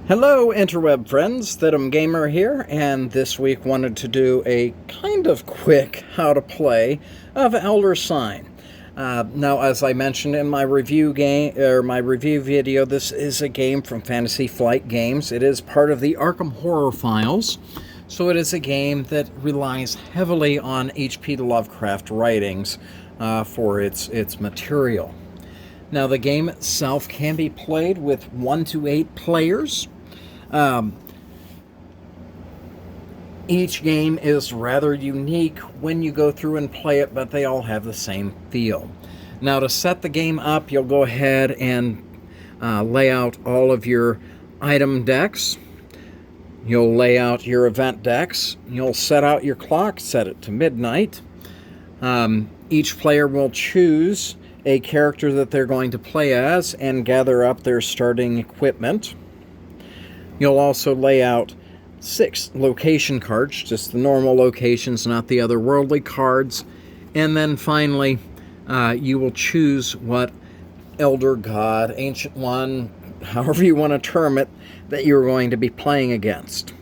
Hello interweb friends, Thidumgamer here, and this week wanted to do a kind of quick how to play of Elder Sign. Now, as I mentioned in my review video, this is a game from Fantasy Flight Games. It is part of the Arkham Horror Files, so it is a game that relies heavily on H.P. Lovecraft writings for its material. Now, the game itself can be played with 1 to 8 players. Each game is rather unique when you go through and play it, but they all have the same feel. Now, to set the game up, you'll go ahead and lay out all of your item decks. You'll lay out your event decks. You'll set out your clock, set it to midnight. Each player will choose a character that they're going to play as and gather up their starting equipment. You'll also lay out 6 location cards, just the normal locations, not the otherworldly cards. And then finally, you will choose what Elder God, Ancient One, however you want to term it, that you're going to be playing against.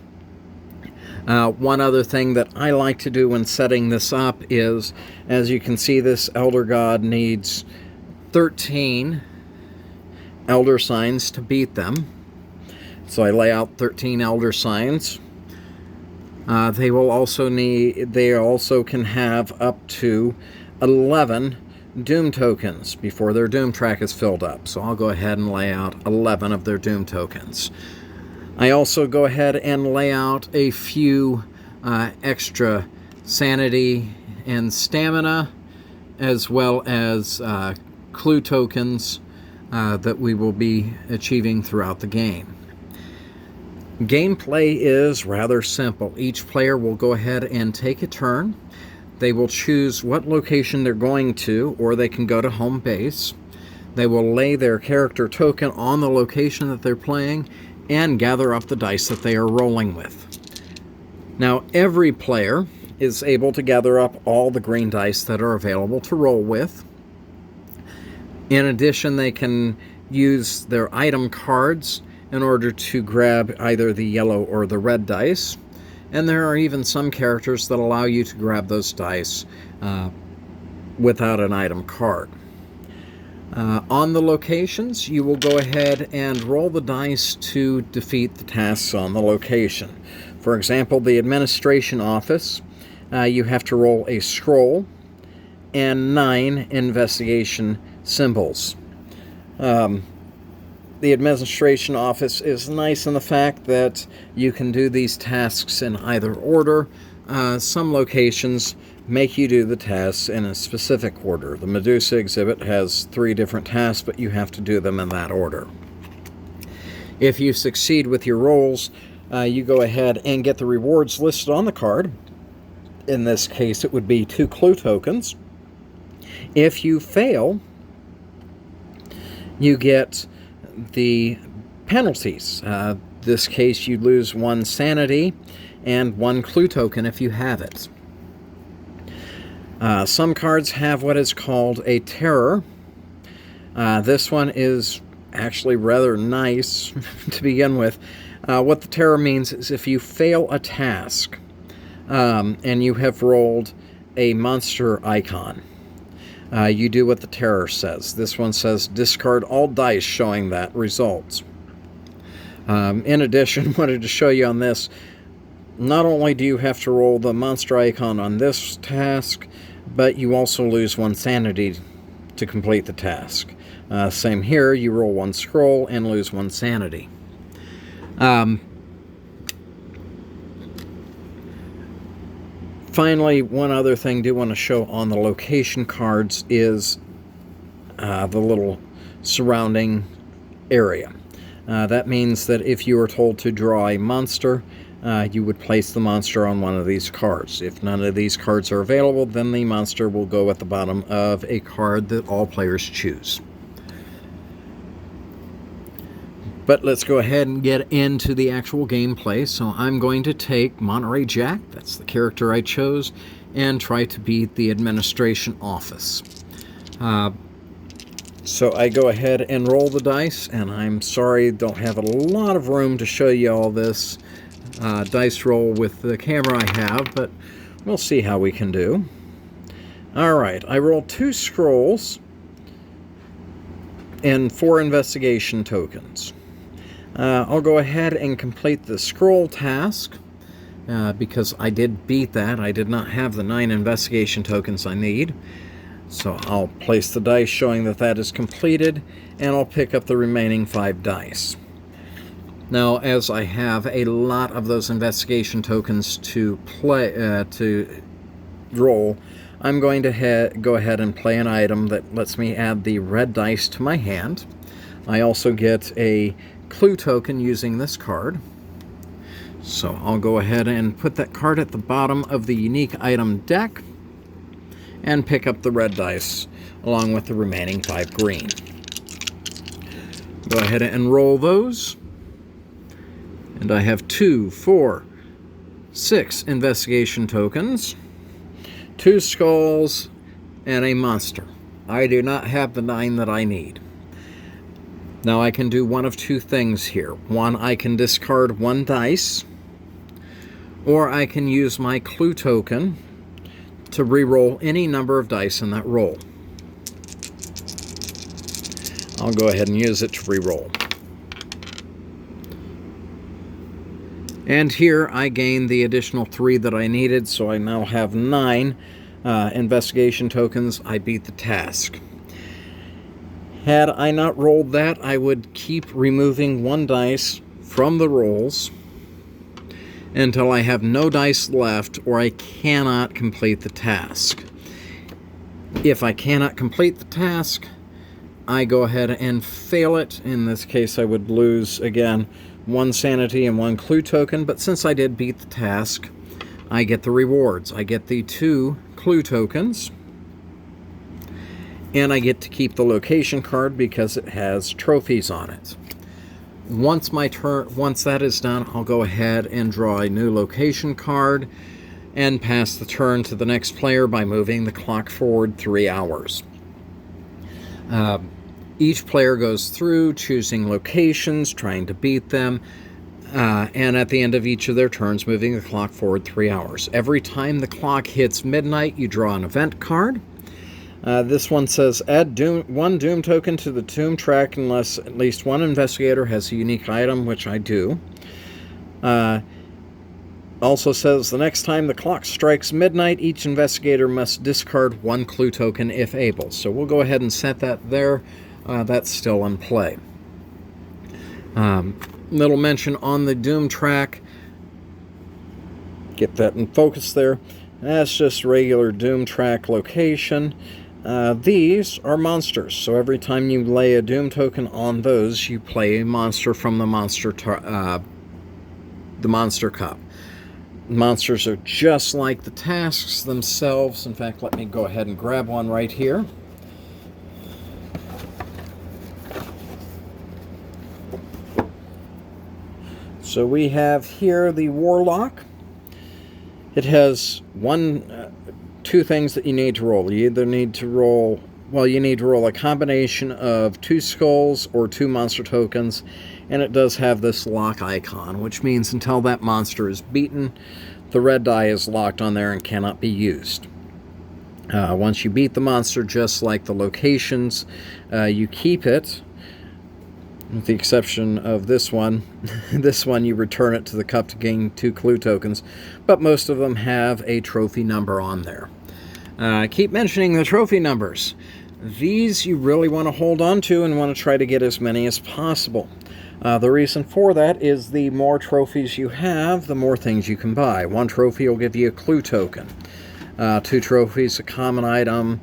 One other thing that I like to do when setting this up is, as you can see, this Elder God needs 13 Elder Signs to beat them. So I lay out 13 Elder Signs. They also can have up to 11 Doom tokens before their Doom track is filled up. So I'll go ahead and lay out 11 of their Doom tokens. I also go ahead and lay out a few extra sanity and stamina, as well as clue tokens that we will be achieving throughout the game. Gameplay is rather simple. Each player will go ahead and take a turn. They will choose what location they're going to, or they can go to home base. They will lay their character token on the location that they're playing and gather up the dice that they are rolling with. Now, every player is able to gather up all the green dice that are available to roll with. In addition, they can use their item cards in order to grab either the yellow or the red dice. And there are even some characters that allow you to grab those dice without an item card. On the locations, you will go ahead and roll the dice to defeat the tasks on the location. For example, the administration office, you have to roll a scroll and 9 investigation symbols. The administration office is nice in the fact that you can do these tasks in either order. Some locations make you do the tasks in a specific order. The Medusa exhibit has 3 different tasks, but you have to do them in that order. If you succeed with your rolls, you go ahead and get the rewards listed on the card. In this case, it would be 2 clue tokens. If you fail, you get the penalties. This case, you lose 1 sanity and 1 clue token if you have it. Some cards have what is called a terror. This one is actually rather nice to begin with. What the terror means is if you fail a task and you have rolled a monster icon, you do what the terror says. This one says discard all dice showing that result. In addition, wanted to show you on this, not only do you have to roll the monster icon on this task, but you also lose 1 sanity to complete the task. Same here, you roll 1 scroll and lose 1 sanity. Finally, one other thing I do want to show on the location cards is the little surrounding area. That means that if you were told to draw a monster, you would place the monster on one of these cards. If none of these cards are available, then the monster will go at the bottom of a card that all players choose. But let's go ahead and get into the actual gameplay. So I'm going to take Monterey Jack, that's the character I chose, and try to beat the administration office. So I go ahead and roll the dice, and I'm sorry, don't have a lot of room to show you all this dice roll with the camera I have, but we'll see how we can do. Alright, I rolled 2 scrolls and 4 investigation tokens. I'll go ahead and complete the scroll task, because I did beat that. I did not have the 9 investigation tokens I need. So I'll place the dice showing that that is completed, and I'll pick up the remaining 5 dice. Now, as I have a lot of those investigation tokens to roll, I'm going to go ahead and play an item that lets me add the red dice to my hand. I also get a clue token using this card. So I'll go ahead and put that card at the bottom of the unique item deck and pick up the red dice along with the remaining 5 green. Go ahead and roll those. And I have 2, 4, 6 investigation tokens, 2 skulls, and a monster. I do not have the 9 that I need. Now I can do one of 2 things here. One, I can discard 1 dice, or I can use my clue token to re-roll any number of dice in that roll. I'll go ahead and use it to re-roll. And here I gained the additional 3 that I needed, so I now have 9 investigation tokens. I beat the task. Had I not rolled that, I would keep removing 1 dice from the rolls until I have no dice left or I cannot complete the task. If I cannot complete the task, I go ahead and fail it. In this case, I would lose, again, 1 sanity and 1 clue token, but since I did beat the task, I get the rewards. I get the 2 clue tokens, and I get to keep the location card because it has trophies on it. Once that is done, I'll go ahead and draw a new location card and pass the turn to the next player by moving the clock forward 3 hours. Each player goes through choosing locations, trying to beat them, and at the end of each of their turns, moving the clock forward 3 hours. Every time the clock hits midnight, you draw an event card. This one says, add 1 Doom token to the Doom track unless at least 1 investigator has a unique item, which I do. Also says, the next time the clock strikes midnight, each investigator must discard 1 clue token if able. So we'll go ahead and set that there. That's still in play. Little mention on the Doom track. Get that in focus there. That's just regular Doom track location. These are monsters, so every time you lay a Doom token on those, you play a monster from the Monster Cup. Monsters are just like the tasks themselves. In fact, let me go ahead and grab one right here. So we have here the Warlock. It has 2 things that you need to roll. You either need to roll, you need to roll a combination of 2 skulls or 2 monster tokens, and it does have this lock icon, which means until that monster is beaten, the red die is locked on there and cannot be used. Once you beat the monster, just like the locations, you keep it, with the exception of this one. This one you return it to the cup to gain 2 clue tokens, but most of them have a trophy number on there. I keep mentioning the trophy numbers. These you really want to hold on to and want to try to get as many as possible. The reason for that is the more trophies you have, the more things you can buy. 1 trophy will give you a clue token. 2 trophies, a common item,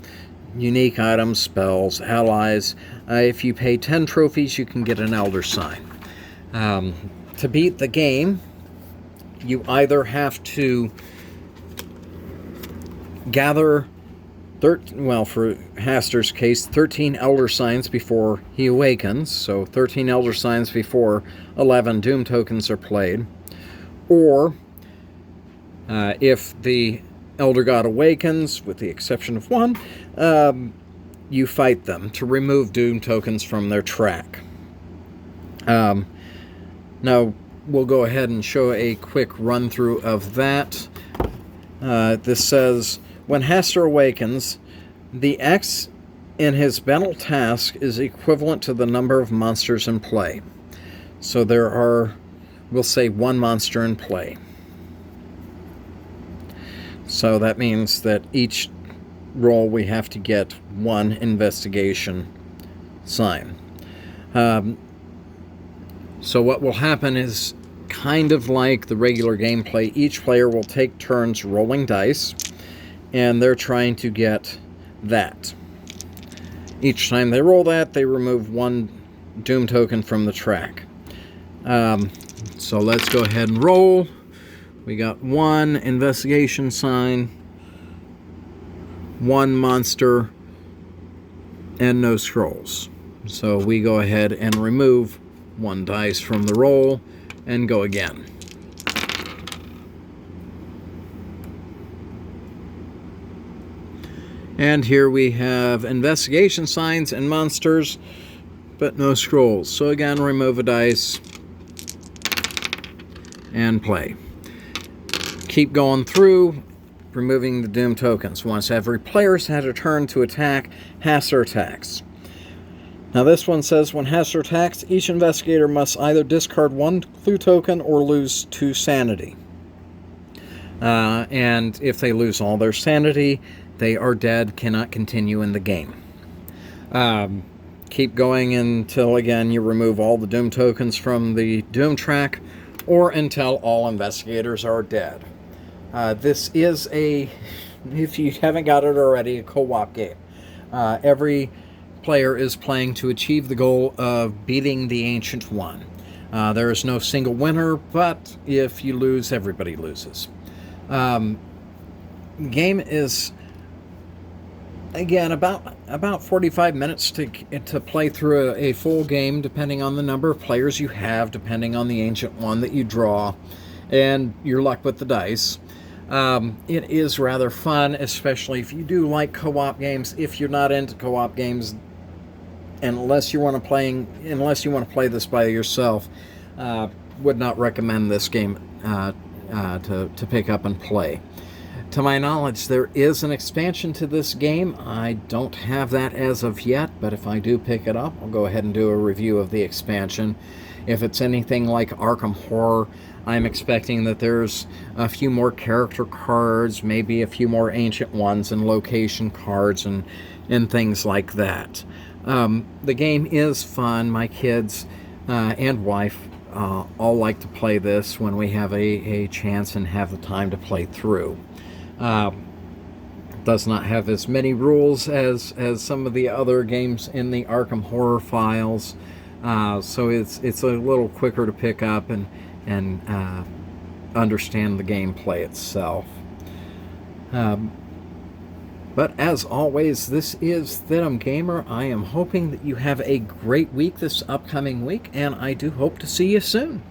unique items, spells, allies. If you pay 10 trophies, you can get an Elder Sign. To beat the game, you either have to gather, for Haster's case, 13 Elder Signs before he awakens, so 13 Elder Signs before 11 Doom tokens are played. Or, if the Elder God awakens, with the exception of 1, you fight them to remove Doom tokens from their track. Now, we'll go ahead and show a quick run-through of that. This says, when Hastur awakens, the X in his mental task is equivalent to the number of monsters in play. So there are, we'll say, one monster in play. So that means that each roll we have to get one investigation sign. So what will happen is kind of like the regular gameplay. Each player will take turns rolling dice, and they're trying to get that. Each time they roll that, they remove one Doom token from the track. So let's go ahead and roll. We got one investigation sign, one monster, and no scrolls. So we go ahead and remove one dice from the roll and go again. And here we have investigation signs and monsters, but no scrolls. So again, remove a dice and play. Keep going through, removing the Doom tokens. Once every player's had a turn to attack, Hastur attacks. Now this one says, when Hastur attacks, each investigator must either discard one clue token or lose 2 sanity. And if they lose all their sanity, they are dead, cannot continue in the game. Keep going until, again, you remove all the Doom tokens from the Doom track, or until all investigators are dead. This is a, if you haven't got it already, a co-op game. Every player is playing to achieve the goal of beating the Ancient One. There is no single winner, but if you lose, everybody loses. Game is, again, about 45 minutes to play through a full game, depending on the number of players you have, depending on the Ancient One that you draw, and your luck with the dice. It is rather fun, especially if you do like co-op games. If you're not into co-op games, unless you want to play this by yourself, would not recommend this game to pick up and play. To my knowledge, there is an expansion to this game. I don't have that as of yet, but if I do pick it up, I'll go ahead and do a review of the expansion. If it's anything like Arkham Horror, I'm expecting that there's a few more character cards, maybe a few more Ancient Ones and location cards and things like that. The game is fun. My kids and wife all like to play this when we have a chance and have the time to play through. Does not have as many rules as some of the other games in the Arkham Horror files, so it's a little quicker to pick up and understand the gameplay itself. But as always, this is Thidumgamer. I am hoping that you have a great week this upcoming week, and I do hope to see you soon.